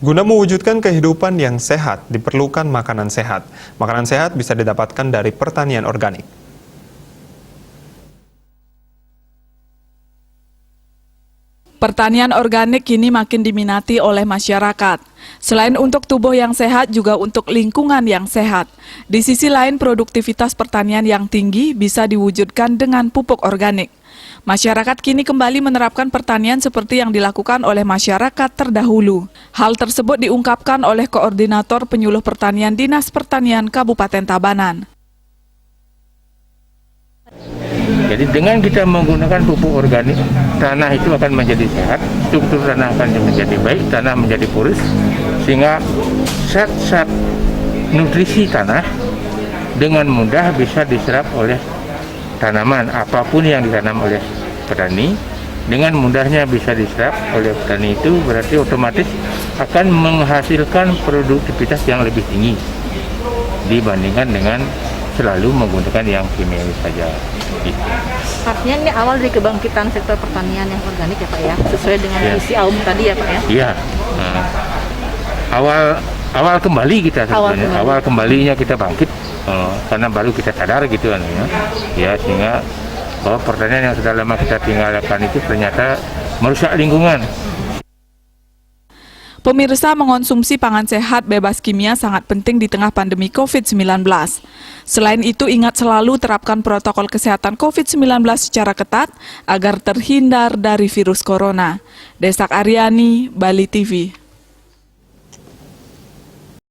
Guna mewujudkan kehidupan yang sehat, diperlukan makanan sehat. Makanan sehat bisa didapatkan dari pertanian organik. Pertanian organik kini makin diminati oleh masyarakat. Selain untuk tubuh yang sehat, juga untuk lingkungan yang sehat. Di sisi lain, produktivitas pertanian yang tinggi bisa diwujudkan dengan pupuk organik. Masyarakat kini kembali menerapkan pertanian seperti yang dilakukan oleh masyarakat terdahulu. Hal tersebut diungkapkan oleh Koordinator Penyuluh Pertanian Dinas Pertanian Kabupaten Tabanan. Jadi dengan kita menggunakan pupuk organik, tanah itu akan menjadi sehat, struktur tanah akan menjadi baik, tanah menjadi porus, sehingga zat-zat nutrisi tanah dengan mudah bisa diserap oleh tanaman. Apapun yang ditanam oleh petani, dengan mudahnya bisa diserap oleh petani, itu berarti otomatis akan menghasilkan produktivitas yang lebih tinggi dibandingkan dengan selalu menggunakan yang kimiawi saja. Artinya ini awal dari kebangkitan sektor pertanian yang organik ya Pak ya, sesuai dengan visi AUM tadi ya Pak ya? Iya, awal kembali kita sebetulnya, awal kembalinya kita bangkit, karena baru kita sadar gitu kan ya, sehingga bahwa pertanian yang sudah lama kita tinggalkan itu ternyata merusak lingkungan. Pemirsa, mengonsumsi pangan sehat bebas kimia sangat penting di tengah pandemi COVID-19. Selain itu, ingat selalu terapkan protokol kesehatan COVID-19 secara ketat agar terhindar dari virus corona. Desak Aryani, Bali TV.